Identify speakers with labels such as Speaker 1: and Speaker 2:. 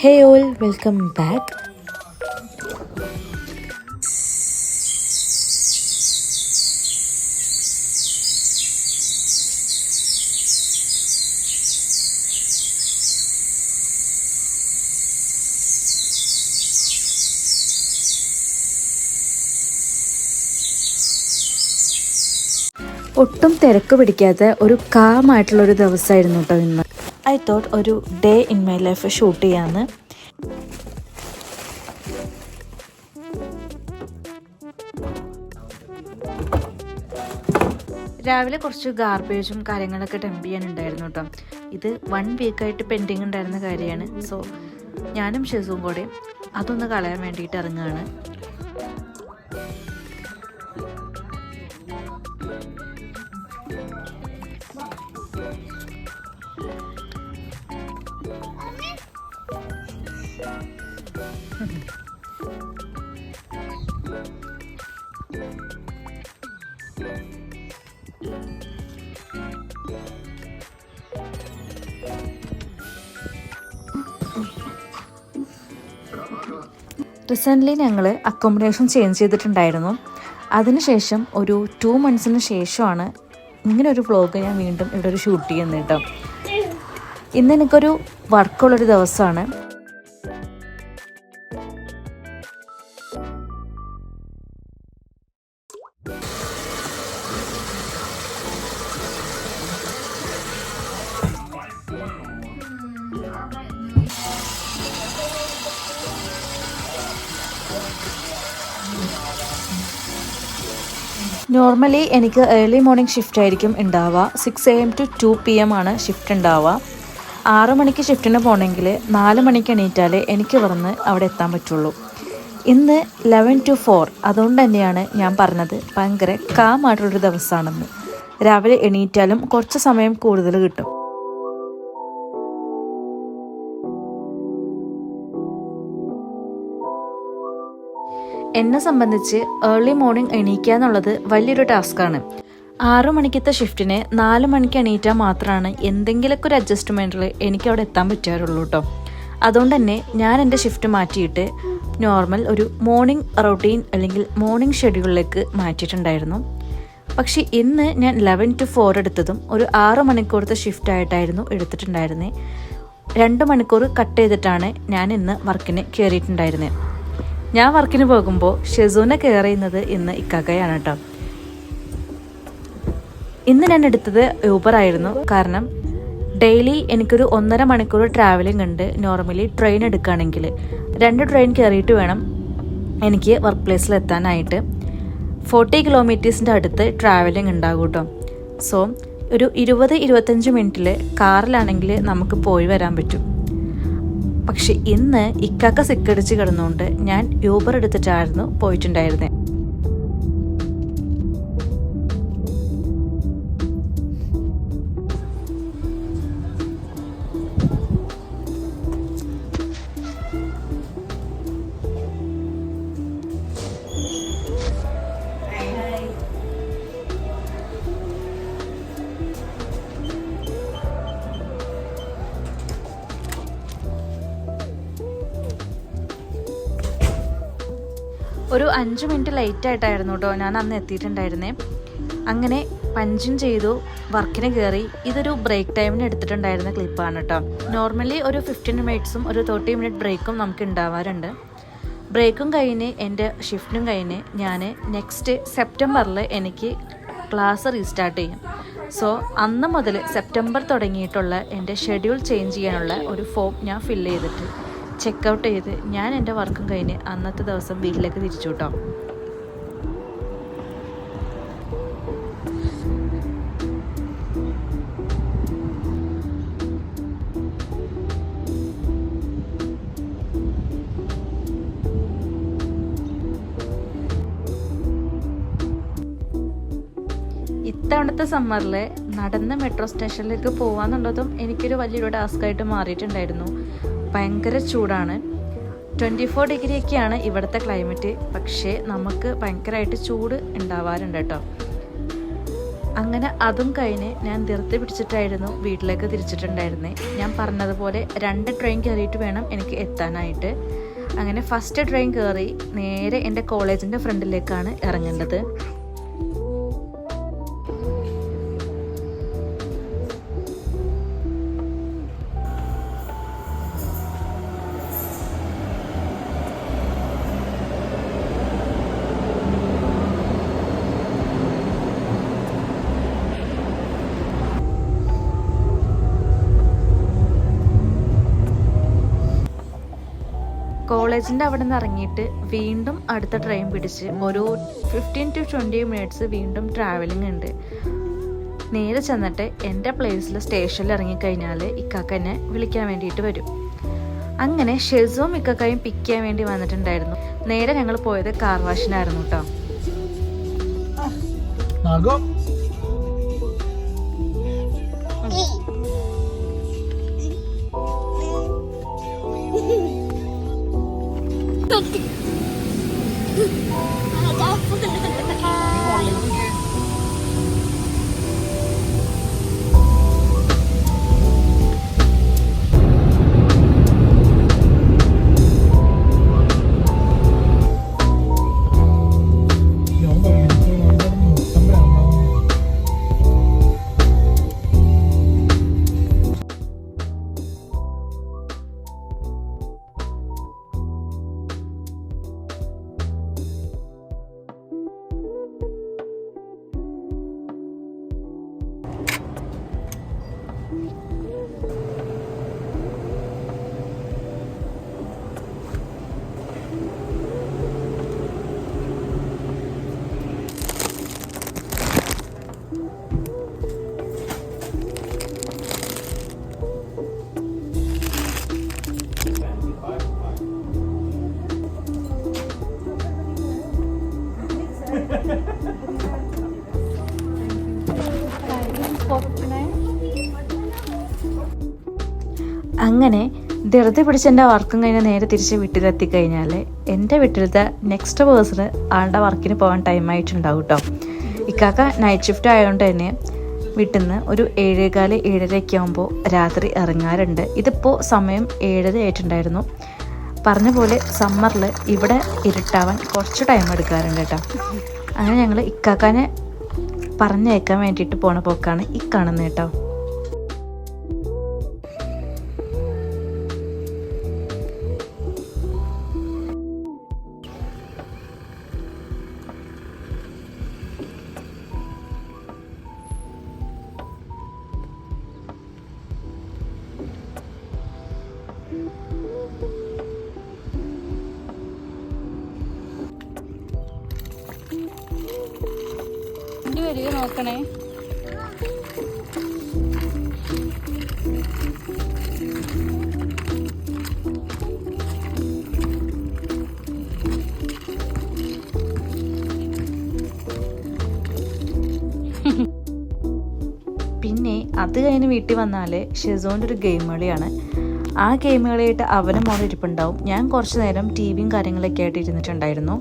Speaker 1: Hey all, welcome back. ഒട്ടും തിരക്ക് പിടിക്കാത്ത ഒരു കാമായിട്ടുള്ളൊരു ദിവസമായിരുന്നു കേട്ടോ ഇന്ന്. ഐ തോട്ട് ഒരു day in my life shoot ചെയ്യാമെന്ന്. രാവിലെ കുറച്ച് ഗാർബേജും കാര്യങ്ങളൊക്കെ ഡംപ് ചെയ്യാനുണ്ടായിരുന്നു കേട്ടോ. ഇത് 1 വീക്കായിട്ട് പെൻഡിങ് ഉണ്ടായിരുന്ന കാര്യമാണ്. സോ ഞാനും ഷെസും കൂടെ അതൊന്ന് കളയാൻ വേണ്ടിയിട്ട് ഇറങ്ങുകയാണ്. റീസെൻ്റ്ലി ഞങ്ങൾ അക്കോമഡേഷൻ ചേഞ്ച് ചെയ്തിട്ടുണ്ടായിരുന്നു. അതിനുശേഷം ഒരു 2 മന്ത്സിന് ശേഷമാണ് ഇങ്ങനെ ഒരു വ്ളോഗ് ഞാൻ വീണ്ടും ഇവിടെ ഒരു ഷൂട്ട് ചെയ്യുന്നത് കേട്ടോ. ഇന്ന് എനിക്കൊരു വർക്കുള്ളൊരു ദിവസമാണ്. നോർമലി എനിക്ക് ഏർലി മോർണിംഗ് ഷിഫ്റ്റ് ആയിരിക്കും ഉണ്ടാവുക. 6 AM to 2 PM ആണ് ഷിഫ്റ്റ് ഉണ്ടാവുക. 6 മണിക്ക് ഷിഫ്റ്റിന് പോകണമെങ്കിൽ 4 മണിക്ക് എണീറ്റാലേ എനിക്ക് ഇവിടുന്ന് അവിടെ എത്താൻ പറ്റുള്ളൂ. ഇന്ന് 11 to 4, അതുകൊണ്ട് തന്നെയാണ് ഞാൻ പറഞ്ഞത് ഭയങ്കര കാമായിട്ടുള്ളൊരു ദിവസമാണെന്ന്. രാവിലെ എണീറ്റാലും കുറച്ച് സമയം കൂടുതൽ കിട്ടും. എന്നെ സംബന്ധിച്ച് ഏർലി മോർണിംഗ് എണീക്കുക എന്നുള്ളത് വലിയൊരു ടാസ്ക്കാണ്. 6 മണിക്കത്തെ ഷിഫ്റ്റിന് 4 മണിക്ക് എണീറ്റാൽ മാത്രമാണ് എന്തെങ്കിലുമൊക്കെ ഒരു അഡ്ജസ്റ്റ്മെൻറ്റിൽ എനിക്ക് അവിടെ എത്താൻ പറ്റാറുള്ളൂ കേട്ടോ. അതുകൊണ്ട് തന്നെ ഞാൻ എൻ്റെ ഷിഫ്റ്റ് മാറ്റിയിട്ട് നോർമൽ ഒരു മോർണിംഗ് റൊട്ടീൻ അല്ലെങ്കിൽ മോർണിംഗ് ഷെഡ്യൂളിലേക്ക് മാറ്റിയിട്ടുണ്ടായിരുന്നു. പക്ഷേ ഇന്ന് ഞാൻ 11 to 4 എടുത്തതും ഒരു 6 മണിക്കൂറത്തെ ഷിഫ്റ്റ് ആയിട്ടായിരുന്നു എടുത്തിട്ടുണ്ടായിരുന്നത്. 2 മണിക്കൂർ കട്ട് ചെയ്തിട്ടാണ് ഞാൻ ഇന്ന് വർക്കിന് കയറിയിട്ടുണ്ടായിരുന്നത്. ഞാൻ വർക്കിന് പോകുമ്പോൾ ഷെസൂനെ കെയർ ചെയ്യുന്നത് ഇന്ന് ഇക്കാക്കയാണ് കേട്ടോ. ഇന്ന് ഞാൻ എടുത്തത് യൂബർ ആയിരുന്നു. കാരണം ഡെയിലി എനിക്കൊരു 1.5 മണിക്കൂർ ട്രാവലിംഗ് ഉണ്ട്. നോർമലി ട്രെയിൻ എടുക്കുകയാണെങ്കിൽ 2 ട്രെയിൻ കയറിയിട്ട് വേണം എനിക്ക് വർക്ക് പ്ലേസിൽ എത്താനായിട്ട്. 40 കിലോമീറ്റേഴ്സിൻ്റെ അടുത്ത് ട്രാവലിംഗ് ഉണ്ടാകും കേട്ടോ. സോ ഒരു 20-25 മിനിറ്റിൽ കാറിലാണെങ്കിൽ നമുക്ക് പോയി വരാൻ പറ്റും. പക്ഷെ ഇന്ന് ഇക്കാക്ക സിക്കടിച്ച് കിടന്നുകൊണ്ട് ഞാൻ യൂബർ എടുത്തിട്ടായിരുന്നു പോയിട്ടുണ്ടായിരുന്നത്. ഒരു 5 മിനിറ്റ് ലേറ്റായിട്ടായിരുന്നു കേട്ടോ ഞാൻ അന്ന് എത്തിയിട്ടുണ്ടായിരുന്നേ. അങ്ങനെ പഞ്ചും ചെയ്തു, വർക്കിന് കയറി. ഇതൊരു ബ്രേക്ക് ടൈമിന് എടുത്തിട്ടുണ്ടായിരുന്ന ക്ലിപ്പാണ് കേട്ടോ. നോർമലി ഒരു 15 മിനിറ്റ്സും ഒരു 30 മിനിറ്റ് ബ്രേക്കും നമുക്ക് ഉണ്ടാവാറുണ്ട്. ബ്രേക്കും കഴിഞ്ഞ് എൻ്റെ ഷിഫ്റ്റും കഴിഞ്ഞ് ഞാൻ നെക്സ്റ്റ് സെപ്റ്റംബറിൽ എനിക്ക് ക്ലാസ് റീസ്റ്റാർട്ട് ചെയ്യും. സോ അന്ന് മുതൽ സെപ്റ്റംബർ തുടങ്ങിയിട്ടുള്ള എൻ്റെ ഷെഡ്യൂൾ ചേഞ്ച് ചെയ്യാനുള്ള ഒരു ഫോം ഞാൻ ഫില്ല് ചെയ്തിട്ട് ചെക്കൗട്ട് ചെയ്ത് ഞാൻ എൻ്റെ വർക്കും കഴിഞ്ഞ് അന്നത്തെ ദിവസം വീട്ടിലേക്ക് തിരിച്ചു കേട്ടോ. ഇത്തവണത്തെ സമ്മറിൽ നടന്ന് മെട്രോ സ്റ്റേഷനിലേക്ക് പോകാന്നുള്ളതും എനിക്കൊരു വലിയൊരു ടാസ്ക്കായിട്ട് മാറിയിട്ടുണ്ടായിരുന്നു. ഭയങ്കര ചൂടാണ്. 24 ഡിഗ്രിയൊക്കെയാണ് ഇവിടുത്തെ ക്ലൈമറ്റ്. പക്ഷേ നമുക്ക് ഭയങ്കരമായിട്ട് ചൂട് ഉണ്ടാവാറുണ്ട് കേട്ടോ. അങ്ങനെ അതും കഴിഞ്ഞ് ഞാൻ ധൃതി പിടിച്ചിട്ടായിരുന്നു വീട്ടിലേക്ക് തിരിച്ചിട്ടുണ്ടായിരുന്നേ. ഞാൻ പറഞ്ഞതുപോലെ 2 ട്രെയിൻ കയറിയിട്ട് വേണം എനിക്ക് എത്താനായിട്ട്. അങ്ങനെ ഫസ്റ്റ് ട്രെയിൻ കയറി നേരെ എൻ്റെ കോളേജിൻ്റെ ഫ്രണ്ടിലേക്കാണ് ഇറങ്ങേണ്ടത്. കോളേജിൻ്റെ അവിടെ നിന്ന് ഇറങ്ങിയിട്ട് വീണ്ടും അടുത്ത ട്രെയിൻ പിടിച്ച് ഒരു 15 to 20 മിനിറ്റ്സ് വീണ്ടും ട്രാവലിംഗ് ഉണ്ട്. നേരെ ചെന്നിട്ട് എൻ്റെ പ്ലേസിൽ സ്റ്റേഷനിൽ ഇറങ്ങിക്കഴിഞ്ഞാൽ ഇക്കാക്ക എന്നെ വിളിക്കാൻ വേണ്ടിയിട്ട് വരും. അങ്ങനെ ഷെസും ഇക്കാക്കയും പിക്ക് ചെയ്യാൻ വേണ്ടി വന്നിട്ടുണ്ടായിരുന്നു. നേരെ ഞങ്ങൾ പോയത് കാർ വാഷിനായിരുന്നു കേട്ടോ. അങ്ങനെ ധൃതി പിടിച്ചെൻ്റെ വർക്കും കഴിഞ്ഞ് നേരെ തിരിച്ച് വീട്ടിലെത്തിക്കഴിഞ്ഞാൽ എൻ്റെ വീട്ടിലത്തെ നെക്സ്റ്റ് പേഴ്സണ് ആളുടെ വർക്കിന് പോകാൻ ടൈമായിട്ടുണ്ടാവും കേട്ടോ. ഇക്കാക്ക നൈറ്റ് ഷിഫ്റ്റ് ആയതുകൊണ്ട് തന്നെ വീട്ടിൽ നിന്ന് ഒരു 7:15 7:30 ആകുമ്പോൾ രാത്രി ഇറങ്ങാറുണ്ട്. ഇതിപ്പോൾ സമയം 7:30 ആയിട്ടുണ്ടായിരുന്നു. പറഞ്ഞ പോലെ സമ്മറിൽ ഇവിടെ ഇരുട്ടാവാൻ കുറച്ച് ടൈം എടുക്കാറുണ്ട് കേട്ടോ. അങ്ങനെ ഞങ്ങൾ ഇക്കാക്കാനെ പറഞ്ഞയക്കാൻ വേണ്ടിയിട്ട് പോണ പോക്കാണ് ഈ കാണുന്നത് കേട്ടോ. വരിക നോക്കണേ. പിന്നെ അത് കഴിഞ്ഞ് വീട്ടിൽ വന്നാൽ ഷെസോൻ്റെ ഒരു ഗെയിം കളിയാണ്. ആ ഗെയിം കളിയായിട്ട് അവനും മോളിരിപ്പുണ്ടാവും. ഞാൻ കുറച്ച് നേരം ടിവിയും കാര്യങ്ങളൊക്കെ ആയിട്ട് ഇരുന്നിട്ടുണ്ടായിരുന്നു.